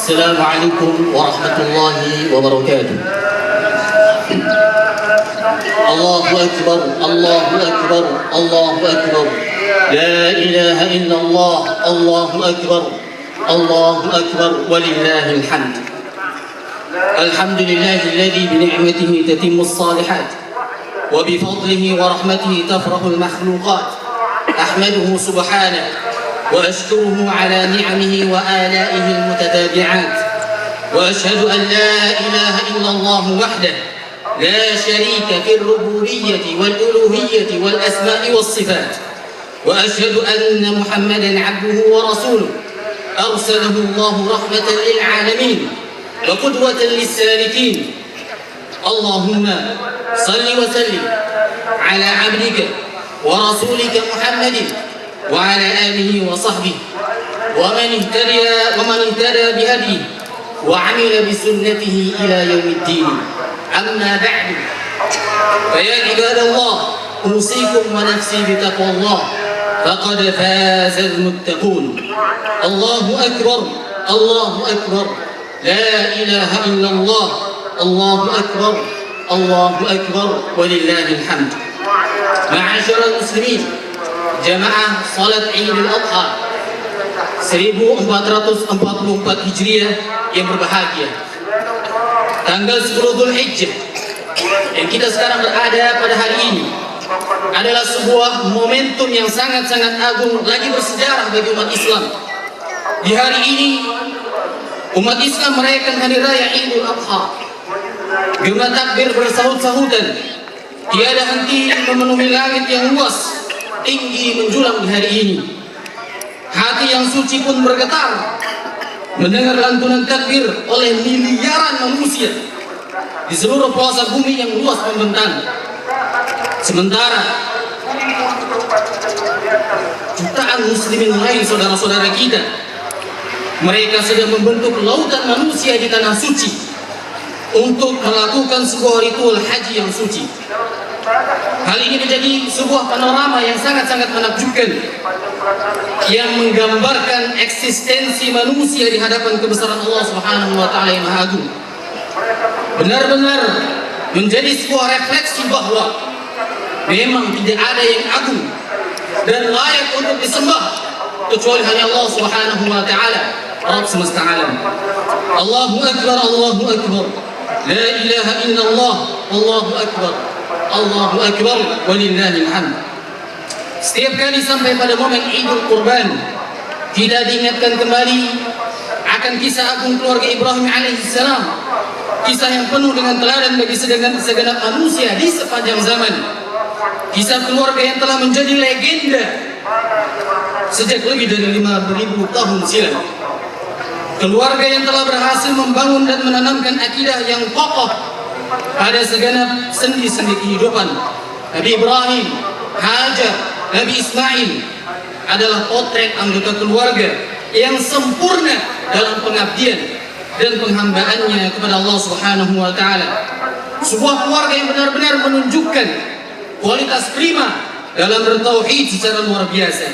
السلام عليكم ورحمة الله وبركاته. الله أكبر الله أكبر الله أكبر، لا إله إلا الله، الله أكبر الله أكبر ولله الحمد. الحمد لله الذي بنعمته تتم الصالحات وبفضله ورحمته تفرح المخلوقات. أحمده سبحانه وأشكره على نعمه وآلائه المتتابعات، وأشهد أن لا إله إلا الله وحده لا شريك في الربوبية والألوهية والأسماء والصفات، وأشهد أن محمدا عبده ورسوله أرسله الله رحمة للعالمين وقدوة للسالكين. اللهم صل وسلم على عبدك ورسولك محمد وعلى آله وصحبه ومن اهتدى بهديه وعمل بسنته إلى يوم الدين. أما بعد، فيا عباد الله، أوصيكم ونفسي بتقوى الله، فقد فاز المتقون. الله أكبر الله أكبر، لا إله إلا الله، الله أكبر الله أكبر ولله الحمد. معاشر المسلمين, jamaah salat Idul Adha 1444 Hijriah yang berbahagia, tanggal 10 Dzulhijjah yang kita sekarang berada pada hari ini adalah sebuah momentum yang sangat-sangat agung lagi bersejarah bagi umat Islam. Di hari ini umat Islam merayakan hari raya Idul Adha. Gema takbir bersahut-sahutan, tiada henti memenuhi langit yang luas, tinggi menjulang di hari ini. Hati yang suci pun bergetar mendengar lantunan takbir oleh miliaran manusia di seluruh pelosok bumi yang luas membentang. Sementara jutaan muslimin lain, saudara-saudara kita, mereka sedang membentuk lautan manusia di tanah suci untuk melakukan sebuah ritual haji yang suci. Hal ini menjadi sebuah panorama yang sangat-sangat menakjubkan, yang menggambarkan eksistensi manusia di hadapan kebesaran Allah Subhanahu wa taala yang Maha Agung. Benar-benar menjadi sebuah refleksi bahwa memang tidak ada yang agung dan layak untuk disembah kecuali hanya Allah Subhanahu wa taala, Rabb semesta alam. Allahu akbar Allahu akbar, la ilaha illallah, Allahu akbar Allahu akbar walillahil hamd. Setiap kali sampai pada momen Idul Kurban, kita diingatkan kembali akan kisah agung keluarga Ibrahim alaihissalam, kisah yang penuh dengan teladan bagi segenap manusia di sepanjang zaman. Kisah keluarga yang telah menjadi legenda sejak lebih dari 5.000 tahun silam. Keluarga yang telah berhasil membangun dan menanamkan akidah yang kokoh pada segenap sendi-sendi kehidupan. Nabi Ibrahim, Hajar, Nabi Ismail adalah potret anggota keluarga yang sempurna dalam pengabdian dan penghambaannya kepada Allah Subhanahu wa taala. Sebuah keluarga yang benar-benar menunjukkan kualitas prima dalam bertauhid secara luar biasa.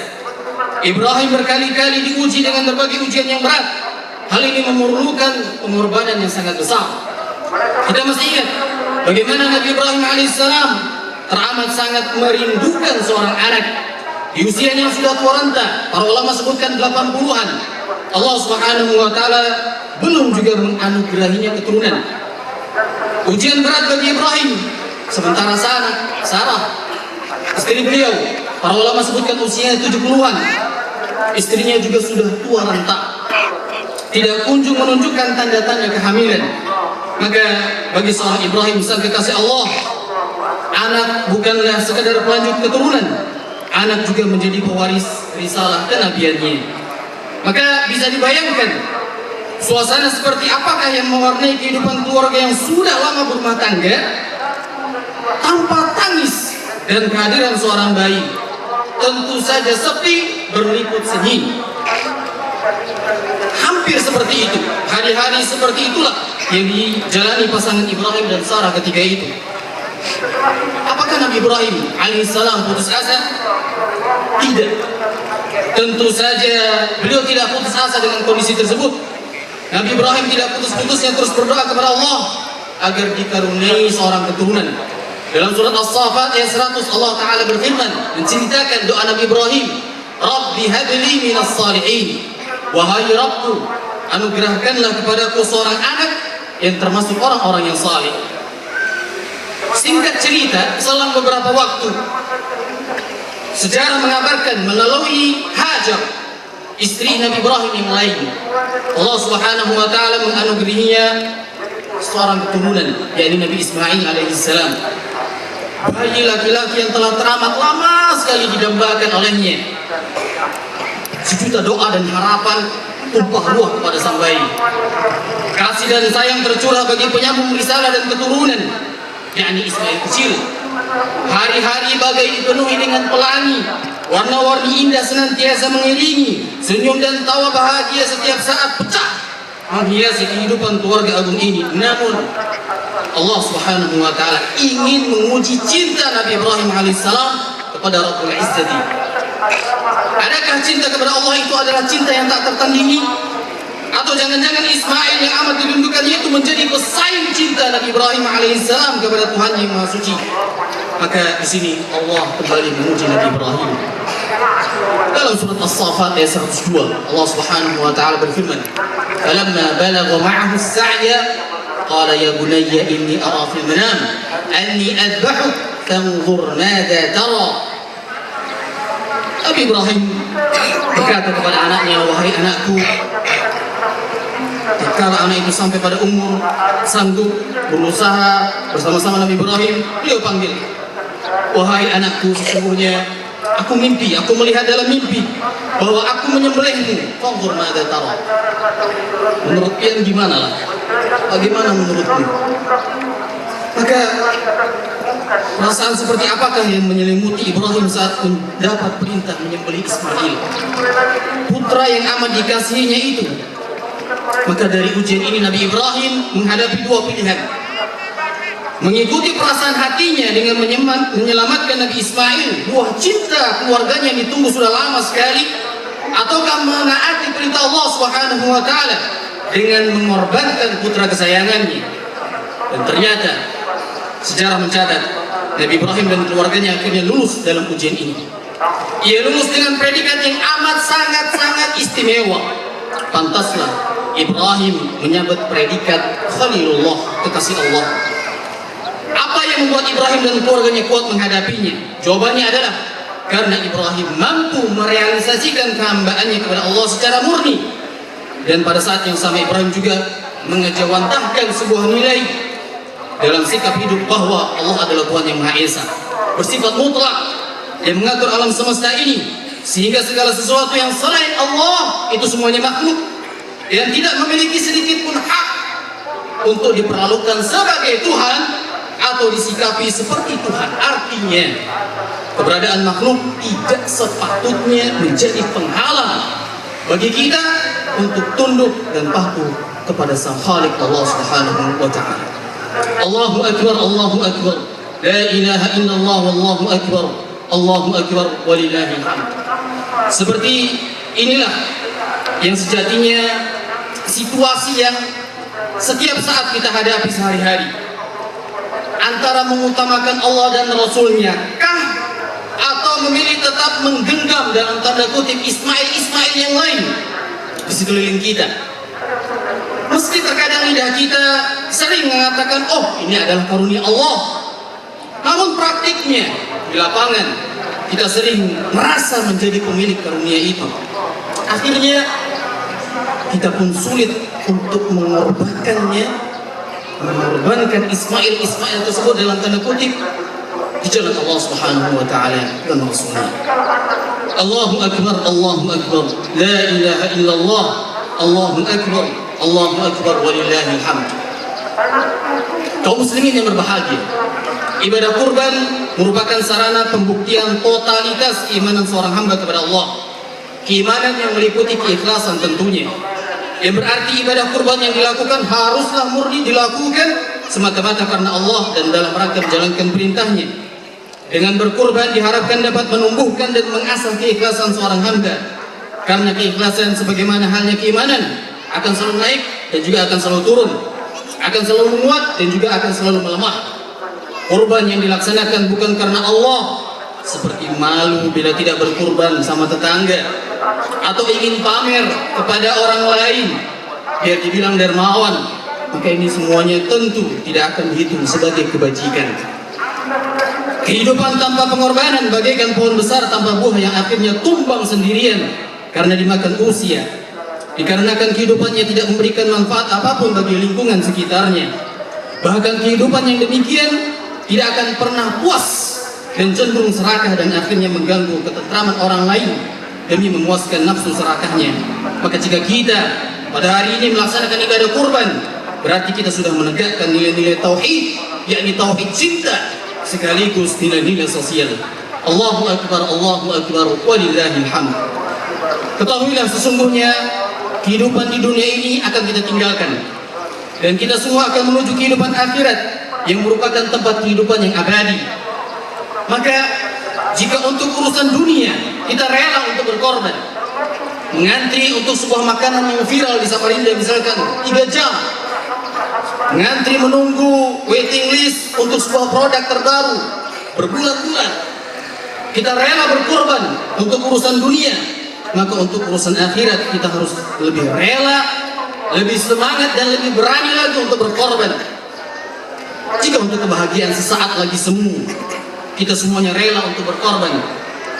Ibrahim berkali-kali diuji dengan berbagai ujian yang berat. Hal ini memerlukan pengorbanan yang sangat besar. Kita mesti ingat bagaimana Nabi Ibrahim alaihissalam teramat sangat merindukan seorang anak di usianya yang sudah tua renta. Para ulama sebutkan 80-an. Allah Subhanahu wa taala belum juga menganugerahinya keturunan. Ujian berat bagi Ibrahim. Sementara Sarah, istri beliau, para ulama sebutkan usianya 70-an. Istrinya juga sudah tua renta, tidak kunjung menunjukkan tanda-tanda kehamilan. Maka bagi seorang Ibrahim sang kekasih Allah, anak bukanlah sekadar pelanjut keturunan, anak juga menjadi pewaris risalah kenabiannya. Maka bisa dibayangkan suasana seperti apakah yang mewarnai kehidupan keluarga yang sudah lama berumah tangga tanpa tangis dan kehadiran seorang bayi. Tentu saja sepi berliput senyum. Hampir seperti itu, hari-hari seperti itulah yang dijalani pasangan Ibrahim dan Sarah ketika itu. Apakah Nabi Ibrahim alaihissalam putus asa? Tidak. Tentu saja beliau tidak putus asa dengan kondisi tersebut. Nabi Ibrahim tidak putus-putusnya terus berdoa kepada Allah agar dikaruniai seorang keturunan. Dalam surat As-Saffat ayat 100 Allah Ta'ala berfirman menceritakan doa Nabi Ibrahim, Rabbi habli minas salihin, wahai Rabbku, anugerahkanlah kepadaku seorang anak yang termasuk orang-orang yang saleh. Singkat cerita, selang beberapa waktu, sejarah mengabarkan melalui Hajar, istri Nabi Ibrahim yang lain, Allah Subhanahu wa Ta'ala menganugerahinya seorang keturunan, yakni Nabi Ismail alaihissalam, bayi laki-laki yang telah teramat lama sekali didambakan olehnya. Sejuta doa dan harapan tumpah ruah kepada sang bayi. Kasih dan sayang tercurah bagi penyambung risalah dan keturunan, yakni Ismail kecil. Hari-hari bagai dipenuhi dengan pelangi, warna-warni indah senantiasa mengiringi, senyum dan tawa bahagia setiap saat pecah menghiasi kehidupan keluarga agung ini. Namun Allah Subhanahu wa Ta'ala ingin menguji cinta Nabi Ibrahim alaihissalam kepada Rabbul Izzati. Adakah cinta kepada Allah itu adalah cinta yang tak tertandingi? Atau jangan-jangan Ismail yang amat dirindukannya itu menjadi pesaing cinta Nabi Ibrahim alaihissalam kepada Tuhan yang Maha Suci? Maka di sini Allah kembali menguji Nabi Ibrahim. Dalam surat As-Saffat ayat 102 Allah Subhanahu wa Ta'ala berfirman, "Falamma balagha ma'ahu as-sa'ya qala ya bunayya inni ara fil manam anni adbahuk fanzur madza tara." Nabi Ibrahim berkata kepada anaknya, "Wahai anakku," tatkala anak itu sampai pada umur sanggup berusaha bersama-sama Nabi Ibrahim, beliau panggil, "Wahai anakku, sesungguhnya aku mimpi, aku melihat dalam mimpi bahwa aku menyembelihmu. Fanzur madza tara." Menurut pian gimana lah? Bagaimana menurutmu? Maka perasaan seperti apakah yang menyelimuti Ibrahim saat mendapat perintah menyembelih Ismail, putra yang amat dikasihinya itu? Maka dari ujian ini Nabi Ibrahim menghadapi dua pilihan: mengikuti perasaan hatinya dengan menyelamatkan Nabi Ismail, buah cinta keluarganya yang ditunggu sudah lama sekali, ataukah menaati perintah Allah Subhanahu wa Ta'ala dengan mengorbankan putra kesayangannya. Dan ternyata sejarah mencatat Nabi Ibrahim dan keluarganya akhirnya lulus dalam ujian ini. Ia lulus dengan predikat yang amat sangat-sangat istimewa. Pantaslah Ibrahim menyabet predikat Khalilullah, kekasih Allah. Apa yang membuat Ibrahim dan keluarganya kuat menghadapinya? Jawabannya adalah karena Ibrahim mampu merealisasikan kehambaannya kepada Allah secara murni. Dan pada saat yang sama Ibrahim juga mengejawantahkan sebuah nilai dalam sikap hidup bahwa Allah adalah Tuhan yang Maha Esa, bersifat mutlak, yang mengatur alam semesta ini, sehingga segala sesuatu yang selain Allah itu semuanya makhluk yang tidak memiliki sedikit pun hak untuk diperlakukan sebagai Tuhan atau disikapi seperti Tuhan. Artinya keberadaan makhluk tidak sepatutnya menjadi penghalang bagi kita untuk tunduk dan patuh kepada Sang Khalik Allah Subhanahu wa Ta'ala. Allahu Akbar, Allahu Akbar, la ilaha illallah, wallahu akbar, Allahu Akbar, walillahil hamd. Seperti inilah yang sejatinya situasi yang setiap saat kita hadapi sehari-hari, antara mengutamakan Allah dan Rasulnya kah, atau memilih tetap menggenggam dalam tanda kutip Ismail yang lain di sekeliling kita. Meski terkadang lidah kita sering mengatakan, oh ini adalah karunia Allah, namun praktiknya di lapangan kita sering merasa menjadi pemilik karunia itu. Akhirnya kita pun sulit untuk mengorbankannya, mengorbankan Ismail tersebut dalam tanda kutip di jalan Allah Subhanahu wa Ta'ala dan Rasulnya. Allahu Akbar, Allahu Akbar, la ilaha illallah, Allahu Akbar, Allahu Akbar, walillahil hamd. Kaum muslimin yang berbahagia, ibadah kurban merupakan sarana pembuktian totalitas keimanan seorang hamba kepada Allah. Keimanan yang meliputi keikhlasan tentunya, yang berarti ibadah kurban yang dilakukan haruslah murni dilakukan semata-mata karena Allah dan dalam rangka menjalankan perintahnya. Dengan berkurban diharapkan dapat menumbuhkan dan mengasah keikhlasan seorang hamba, karena keikhlasan sebagaimana halnya keimanan akan selalu naik dan juga akan selalu turun, akan selalu menguat dan juga akan selalu melemah. Kurban yang dilaksanakan bukan karena Allah, seperti malu bila tidak berkurban sama tetangga, atau ingin pamer kepada orang lain biar dibilang dermawan, maka ini semuanya tentu tidak akan dihitung sebagai kebajikan. Kehidupan tanpa pengorbanan bagaikan pohon besar tanpa buah yang akhirnya tumbang sendirian karena dimakan usia, dikarenakan kehidupannya tidak memberikan manfaat apapun bagi lingkungan sekitarnya. Bahkan kehidupan yang demikian tidak akan pernah puas dan cenderung serakah dan akhirnya mengganggu ketentraman orang lain demi memuaskan nafsu serakahnya. Maka jika kita pada hari ini melaksanakan ibadah kurban, berarti kita sudah menegakkan nilai-nilai tauhid, yakni tauhid cinta sekaligus nilai-nilai sosial. Allahu Akbar, Allahu Akbar, walillahil hamd. Ketahuilah sesungguhnya kehidupan di dunia ini akan kita tinggalkan, dan kita semua akan menuju kehidupan akhirat yang merupakan tempat kehidupan yang abadi. Maka jika untuk urusan dunia kita rela untuk berkorban, mengantri untuk sebuah makanan yang viral di Samarinda misalkan 3 jam, mengantri menunggu waiting list untuk sebuah produk terbaru berbulan-bulan, kita rela berkorban untuk urusan dunia, maka untuk urusan akhirat kita harus lebih rela, lebih semangat dan lebih berani lagi untuk berkorban. Jika untuk kebahagiaan sesaat lagi semu kita semuanya rela untuk berkorban,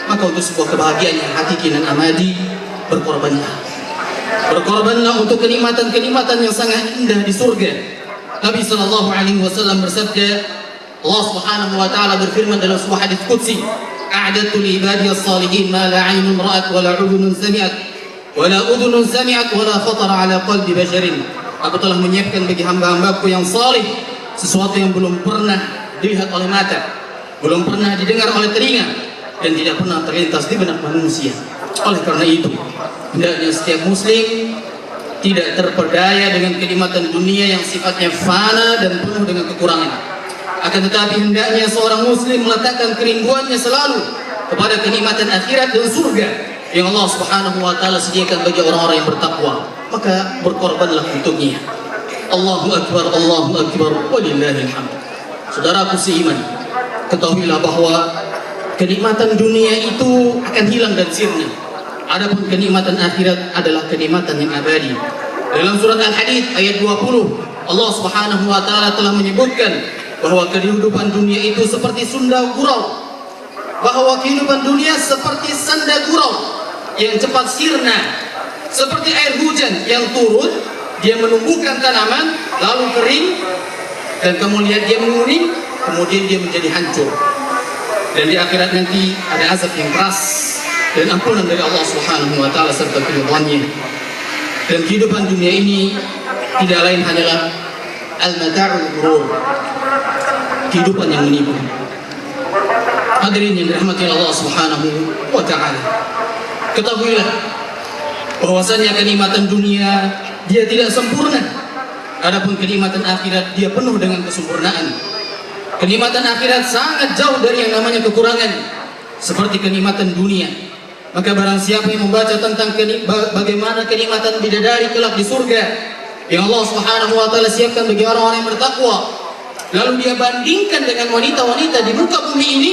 maka untuk sebuah kebahagiaan yang hakiki dan abadi, berkorbanlah. Berkorbanlah untuk kenikmatan-kenikmatan yang sangat indah di surga. Nabi SAW bersabda, Allah Subhanahu wa taala berfirman dalam sebuah hadis qudsi, "A'dadtu li ibadiyas salihin ma la 'ainun ra'at wa la 'udhunun sami'at wa la udhunun sami'at wa la khatara 'ala qalbi basharin." Aku telah menyiapkan bagi hamba-hambaku yang salih sesuatu yang belum pernah dilihat oleh mata, belum pernah didengar oleh telinga, dan tidak pernah terlintas di benak manusia. Oleh karena itu, hendaknya setiap muslim tidak terpedaya dengan kenikmatan dunia yang sifatnya fana dan penuh dengan kekurangan. Akan tetapi hendaknya seorang muslim meletakkan kerinduannya selalu kepada kenikmatan akhirat dan surga yang Allah Subhanahu wa taala sediakan bagi orang-orang yang bertakwa. Maka berkorbanlah untuknya. Allahu Akbar, Allahu Akbar, walillahil hamd. Saudaraku seiman, ketahuilah bahwa kenikmatan dunia itu akan hilang dan sirna. Adapun kenikmatan akhirat adalah kenikmatan yang abadi. Dalam surat Al-Hadid ayat 20, Allah Subhanahu wa taala telah menyebutkan bahwa kehidupan dunia itu seperti sunda gurau. Bahwa kehidupan dunia seperti sanda gurau yang cepat sirna, seperti air hujan yang turun, dia menumbuhkan tanaman, lalu kering, dan kemudian dia menguning, kemudian dia menjadi hancur. Dan di akhirat nanti ada azab yang keras dan ampunan dari Allah Subhanahu wa taala serta keridhaannya. Dan kehidupan dunia ini tidak lain hanyalah al-mata'ul ghurur, kehidupan yang menipu. Hadirin yang dirahmati Allah Subhanahu wa taala, ketahuilah bahwasanya kenikmatan dunia dia tidak sempurna. Adapun kenikmatan akhirat dia penuh dengan kesempurnaan. Kenikmatan akhirat sangat jauh dari yang namanya kekurangan seperti kenikmatan dunia. Maka barang siapa yang membaca tentang bagaimana kenikmatan bidadari kelak di surga yang Allah Subhanahu wa taala siapkan bagi orang-orang yang bertakwa, lalu dia bandingkan dengan wanita-wanita di muka bumi ini,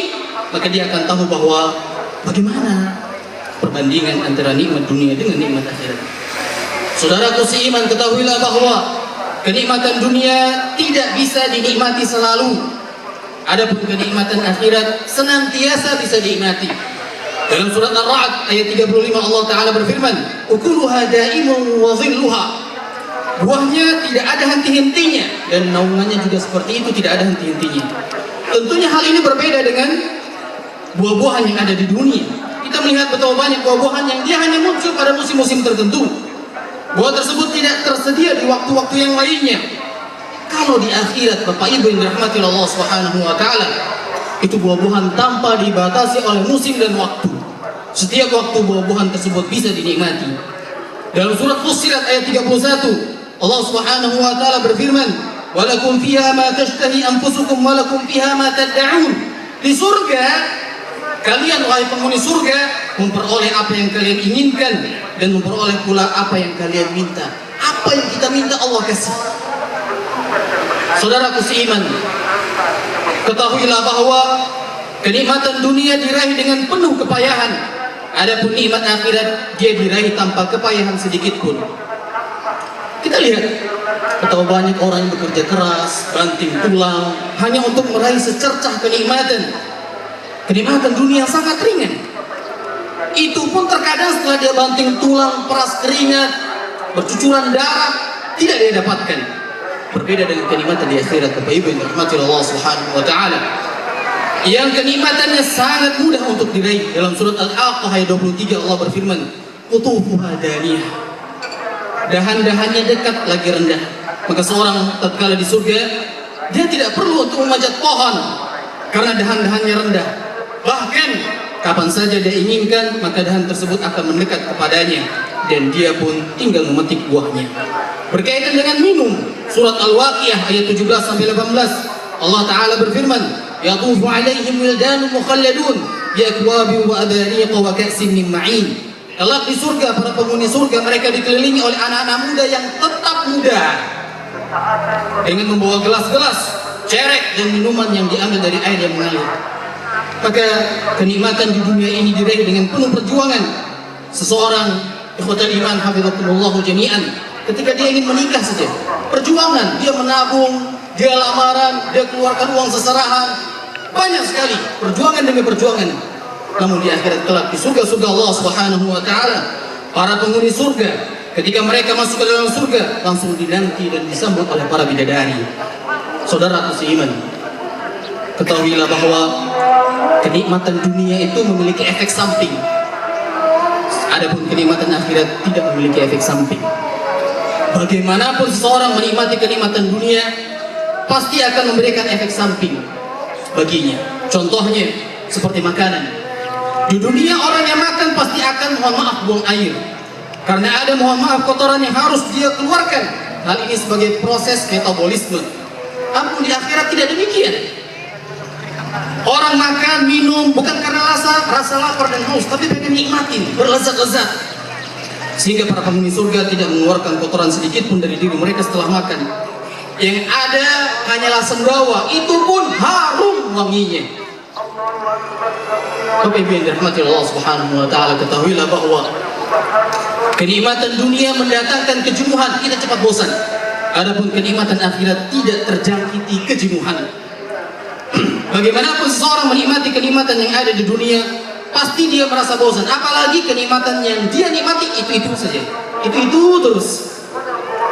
maka dia akan tahu bahwa bagaimana perbandingan antara nikmat dunia dengan nikmat akhirat. Saudaraku seiman, ketahuilah bahwa kenikmatan dunia tidak bisa dinikmati selalu. Adapun kenikmatan akhirat senantiasa bisa dinikmati. Dalam surat Ar-Ra'd ayat 35 Allah Ta'ala berfirman, "Ukuluha da'imun wa dhilluha." Buahnya tidak ada henti-hentinya dan naungannya juga seperti itu, tidak ada henti-hentinya. Tentunya hal ini berbeda dengan buah-buahan yang ada di dunia. Kita melihat betapa banyak buah-buahan yang dia hanya muncul pada musim-musim tertentu. Buah tersebut tidak tersedia di waktu-waktu yang lainnya. Kalau di akhirat, Bapak Ibu yang dirahmati Allah Subhanahu wa taala, itu buah-buahan tanpa dibatasi oleh musim dan waktu. Setiap waktu buah-buahan tersebut bisa dinikmati. Dalam surat Fussilat ayat 31, Allah Subhanahu wa taala berfirman, "Walakum fiha ma tashtahi anfusukum wa lakum fiha ma tad'un." Di surga, kalian wahai penghuni surga memperoleh apa yang kalian inginkan dan memperoleh pula apa yang kalian minta. Apa Apa yang kita minta Allah kasih. Saudaraku seiman, ketahuilah bahwa kenikmatan dunia diraih dengan penuh kepayahan. Adapun nikmat akhirat dia diraih tanpa kepayahan sedikit pun. Kita lihat betapa banyak orang yang bekerja keras, banting tulang hanya untuk meraih secercah kenikmatan. Kenikmatan dunia yang sangat ringan. Itu pun terkadang setelah dia banting tulang, peras keringat, bercucuran darah, tidak dia dapatkan. Berbeda dengan kenikmatan di akhirat, Bapak Ibu yang dirahmati Allah Subhanahu wa taala. Yang kenikmatannya sangat mudah untuk diraih. Dalam surat Al-Haqqah ayat 23 Allah berfirman, "Qutufuha daniyah." Dahan-dahannya dekat lagi rendah. Maka seorang tatkala di surga, dia tidak perlu untuk memanjat pohon karena dahan-dahannya rendah. Bahkan kapan saja dia inginkan, maka dahan tersebut akan mendekat kepadanya dan dia pun tinggal memetik buahnya. Berkaitan dengan minum, surat Al-Waqiah ayat 17 sampai 18, Allah Taala berfirman, "Yatufu 'alaihim wildanun mukhalladun bi akwabin wa abariq wa ka'sin min ma'in." Kelak di surga, para penghuni surga mereka dikelilingi oleh anak-anak muda yang tetap muda dengan membawa gelas-gelas, cerek dan minuman yang diambil dari air yang mengalir. Maka kenikmatan di dunia ini diraih dengan penuh perjuangan. Seseorang ikhwatul iman hafizakumullah jami'an, ketika dia ingin menikah saja, perjuangan, dia menabung, dia lamaran, dia keluarkan uang seserahan, banyak sekali perjuangan demi perjuangan. Namun di akhirat kelak di surga-surga Allah Subhanahu wa taala, para penghuni surga ketika mereka masuk ke dalam surga langsung dinanti dan disambut oleh para bidadari. Saudaraku seiman, ketahuilah bahwa kenikmatan dunia itu memiliki efek samping. Adapun kenikmatan akhirat tidak memiliki efek samping. Bagaimanapun seseorang menikmati kenikmatan dunia, pasti akan memberikan efek samping baginya. Contohnya seperti makanan. Di dunia orang yang makan pasti akan mohon maaf buang air, karena ada mohon maaf kotoran yang harus dia keluarkan. Hal ini sebagai proses metabolisme. Namun di akhirat tidak demikian. Orang makan, minum bukan karena rasa lapar dan haus, tapi pengen nikmatin, berlezat-lezat. Sehingga para penghuni surga tidak mengeluarkan kotoran sedikit pun dari diri mereka setelah makan. Yang ada hanyalah sendawa, itu pun harum wanginya. Bapak Ibu yang dirahmati Allah Subhanahu wa taala, ketahuilah bahwa kenikmatan dunia mendatangkan kejenuhan, kita cepat bosan. Adapun kenikmatan akhirat tidak terjangkiti kejenuhan. Bagaimanapun seseorang menikmati kenikmatan yang ada di dunia, pasti dia merasa bosan. Apalagi kenikmatan yang dia nikmati itu saja, itu terus.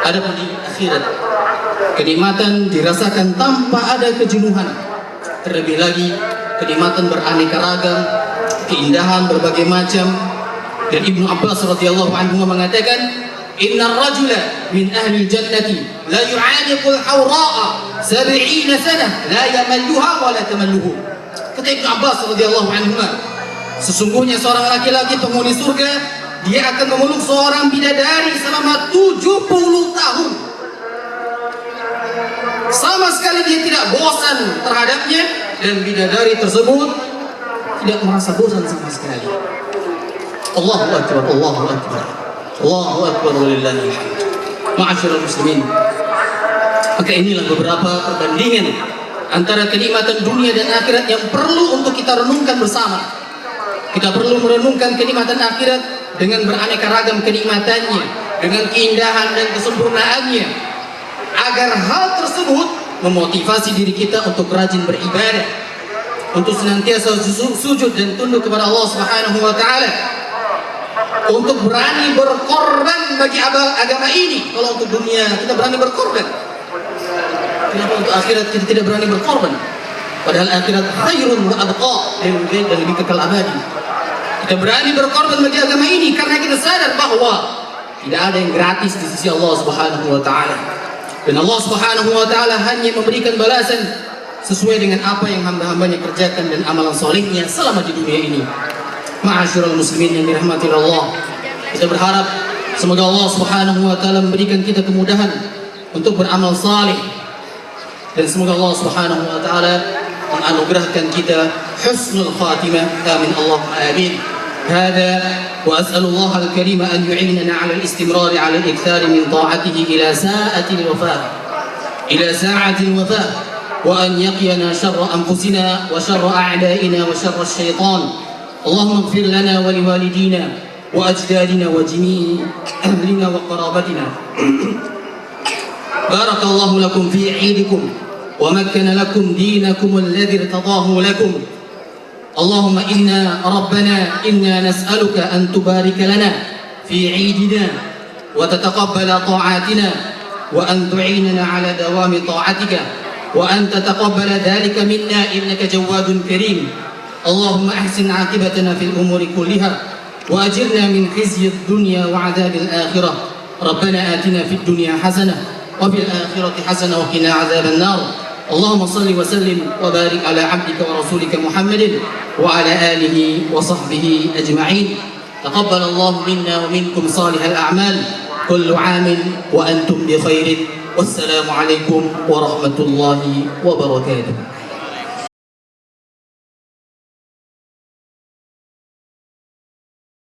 Adapun di akhirat, kenikmatan dirasakan tanpa ada kejenuhan. Terlebih lagi kenikmatan beraneka ragam, keindahan berbagai macam. Dan Ibnu Abbas radhiyallahu anhu mengatakan, "Innar rajula min ahli jannati la yu'aniqul hawra'a 70 sanah la yamalluha wa la tamalluhu." Kata Ibnu Abbas radhiyallahu anhu, sesungguhnya seorang laki-laki penghuni surga, dia akan memeluk seorang bidadari selama 70 tahun. Sama sekali dia tidak bosan terhadapnya, dan bidadari tersebut tidak merasa bosan sama sekali. Allahu akbar, Allahu akbar, Allahu akbar, walillahil hamd. Ma'asyiral muslimin, maka inilah beberapa perbandingan antara kenikmatan dunia dan akhirat yang perlu untuk kita renungkan bersama. Kita perlu merenungkan kenikmatan akhirat dengan beraneka ragam kenikmatannya, dengan keindahan dan kesempurnaannya, agar hal tersebut memotivasi diri kita untuk rajin beribadah, untuk senantiasa sujud dan tunduk kepada Allah Subhanahu wa taala, untuk berani berkorban bagi agama ini. Kalau untuk dunia kita berani berkorban, kenapa untuk akhirat kita tidak berani berkorban? Padahal akhirat khairun wa abqa, dan lebih kekal abadi. Kita berani berkorban bagi agama ini karena kita sadar bahwa tidak ada yang gratis di sisi Allah Subhanahu wa taala. Dan Allah Subhanahu wa taala hanya memberikan balasan sesuai dengan apa yang hamba-hambanya kerjakan dan amalan solehnya selama di dunia ini. Ma'asyiral muslimin yang dirahmati Allah, kita berharap semoga Allah Subhanahu wa taala memberikan kita kemudahan untuk beramal saleh, dan semoga Allah Subhanahu wa taala menganugerahkan kita husnul khatimah. Amin Allahumma amin. هذا وأسأل الله الكريم أن يعيننا على الاستمرار على الإكثار من طاعته إلى ساعة الوفاة وأن يقينا شر أنفسنا وشر أعدائنا وشر الشيطان. اللهم اغفر لنا ولوالدينا وأجدادنا وجميع أهلنا وقرابتنا. بارك الله لكم في عيدكم ومكن لكم دينكم الذي ارتضاه لكم. اللهم إنا نسألك أن تبارك لنا في عيدنا وتتقبل طاعاتنا وأن تعيننا على دوام طاعتك وأن تتقبل ذلك منا إنك جواد كريم. اللهم أحسن عاقبتنا في الأمور كلها وأجرنا من خزي الدنيا وعذاب الآخرة. ربنا آتنا في الدنيا حسنة وفي الآخرة حسنة وقنا عذاب النار. اللهم صل وسلم وبارك على عبدك ورسولك محمد وعلى آله وصحبه أجمعين. تقبل الله منا ومنكم صالح الأعمال. كل عام وأنتم بخير والسلام عليكم ورحمة الله وبركاته.